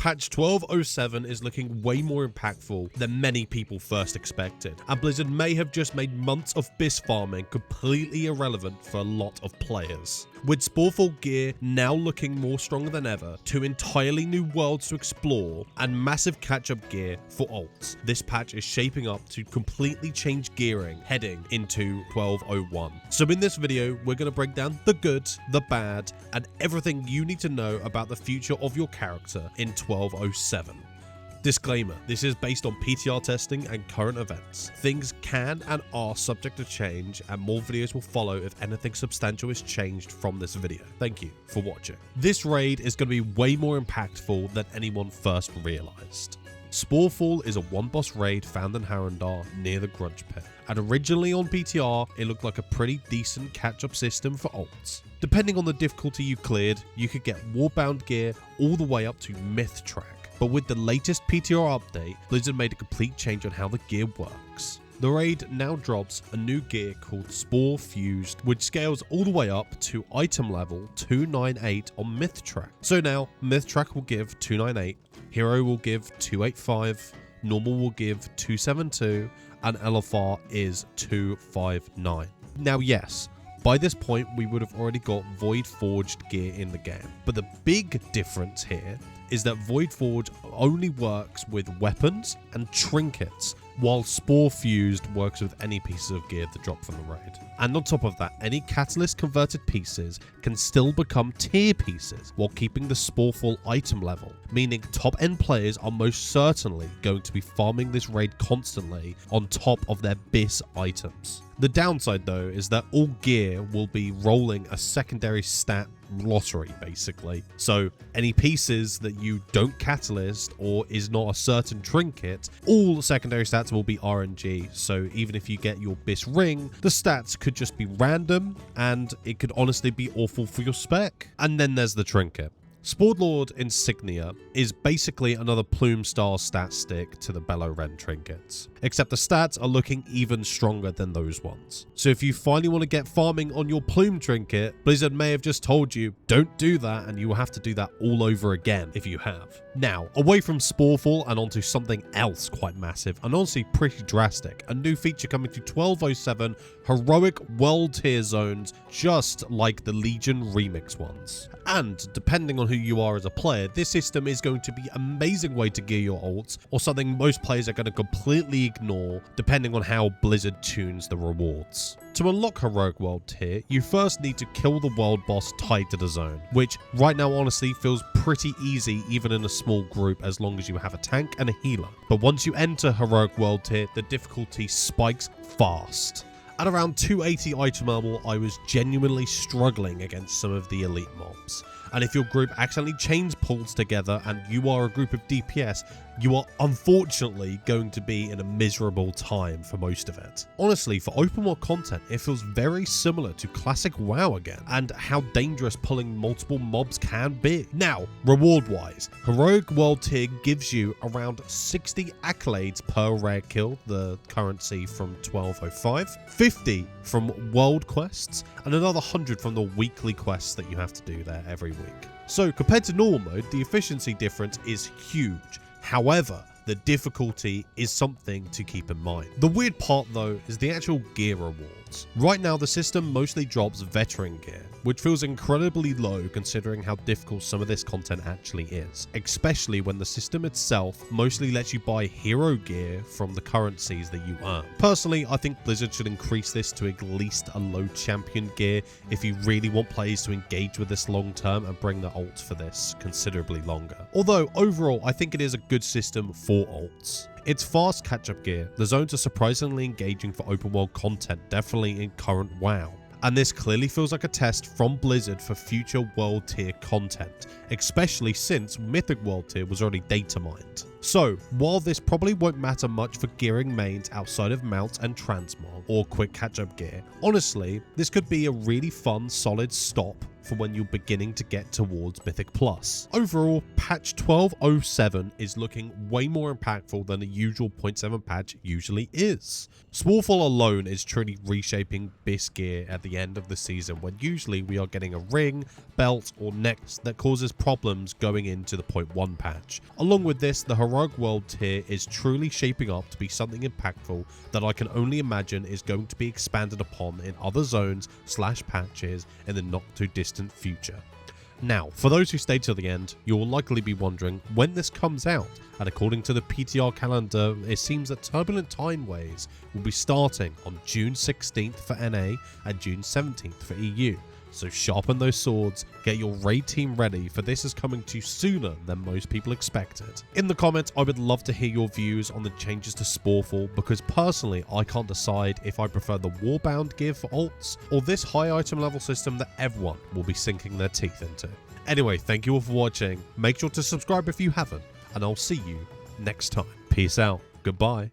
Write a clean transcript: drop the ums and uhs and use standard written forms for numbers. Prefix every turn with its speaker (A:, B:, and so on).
A: Patch 12.07 is looking way more impactful than many people first expected, and Blizzard may have just made months of BiS farming completely irrelevant for a lot of players. With Sporefall gear now looking more stronger than ever, 2 entirely new worlds to explore, and massive catch-up gear for alts, this patch is shaping up to completely change gearing heading into 12.01. So in this video, we're going to break down the good, the bad, and everything you need to know about the future of your character in 12.07. Disclaimer, this is based on PTR testing and current events. Things can and are subject to change, and more videos will follow if anything substantial is changed from this video. Thank you for watching. This raid is going to be way more impactful than anyone first realized. Sporefall is a one-boss raid found in Harrendar near the Grudge Pit, and originally on PTR, it looked like a pretty decent catch-up system for alts. Depending on the difficulty you cleared, you could get Warbound gear all the way up to Myth Track. But with the latest PTR update, Blizzard made a complete change on how the gear works. The raid now drops a new gear called Spore Fused, which scales all the way up to item level 298 on Myth Track. So now, Myth Track will give 298, Hero will give 285, Normal will give 272, and LFR is 259. Now yes, by this point we would have already got Void Forged gear in the game, but the big difference here is that Void Forge only works with weapons and trinkets, while Spore Fused works with any pieces of gear that drop from the raid. And on top of that, any catalyst converted pieces can still become tier pieces while keeping the Sporefall item level, meaning top end players are most certainly going to be farming this raid constantly on top of their BiS items. The downside though is that all gear will be rolling a secondary stat lottery basically. So any pieces that you don't catalyst or is not a certain trinket, all secondary stats will be RNG. So even if you get your BiS ring, the stats could just be random and it could honestly be awful for your spec. And then there's the trinket. Sporelord Insignia is basically another plume style stat stick to the Bellow Ren trinkets, except the stats are looking even stronger than those ones. So if you finally want to get farming on your plume trinket, Blizzard may have just told you don't do that, and you will have to do that all over again if you have. Now, away from Sporefall and onto something else quite massive and honestly pretty drastic, a new feature coming to 12.07, heroic world tier zones just like the Legion remix ones. And depending on who you are as a player, this system is going to be an amazing way to gear your ults, or something most players are going to completely ignore depending on how Blizzard tunes the rewards. To unlock Heroic World Tier, you first need to kill the world boss tied to the zone, which right now honestly feels pretty easy even in a small group as long as you have a tank and a healer. But once you enter Heroic World Tier, the difficulty spikes fast. At around 280 item level, I was genuinely struggling against some of the elite mobs. And if your group accidentally chains pulls together and you are a group of DPS, you are unfortunately going to be in a miserable time for most of it. Honestly, for open world content, it feels very similar to classic WoW again, and how dangerous pulling multiple mobs can be. Now, reward wise, Heroic World Tier gives you around 60 accolades per rare kill, the currency from 12.05, 50 from world quests, and another 100 from the weekly quests that you have to do there every week. So compared to normal mode, the efficiency difference is huge. However, the difficulty is something to keep in mind. The weird part though is the actual gear rewards. Right now the system mostly drops veteran gear, which feels incredibly low considering how difficult some of this content actually is, especially when the system itself mostly lets you buy hero gear from the currencies that you earn. Personally, I think Blizzard should increase this to at least a low champion gear if you really want players to engage with this long term and bring the ult for this considerably longer. Although overall I think it is a good system for alts. It's fast catch-up gear. The zones are surprisingly engaging for open world content, definitely in current WoW. And this clearly feels like a test from Blizzard for future world tier content, especially since Mythic World Tier was already data mined. So, while this probably won't matter much for gearing mains outside of mount and transmog or quick catch-up gear, honestly, this could be a really fun, solid stop for when you're beginning to get towards Mythic Plus. Overall, patch 12.07 is looking way more impactful than a usual 0.7 patch usually is. Sporefall alone is truly reshaping BiS gear at the end of the season, when usually we are getting a ring, belt, or necks that causes problems going into the 0.1 patch. Along with this, the Heroic World tier is truly shaping up to be something impactful that I can only imagine is going to be expanded upon in other zones / patches in the not too distant future. Now, for those who stayed till the end, you will likely be wondering when this comes out, and according to the PTR calendar, it seems that Turbulent Timeways will be starting on June 16th for NA and June 17th for EU. So sharpen those swords, get your raid team ready, for this is coming to you sooner than most people expected. In the comments, I would love to hear your views on the changes to Sporefall, because personally I can't decide if I prefer the Warbound gear for alts or this high item level system that everyone will be sinking their teeth into. Anyway, thank you all for watching, make sure to subscribe if you haven't, and I'll see you next time. Peace out, goodbye.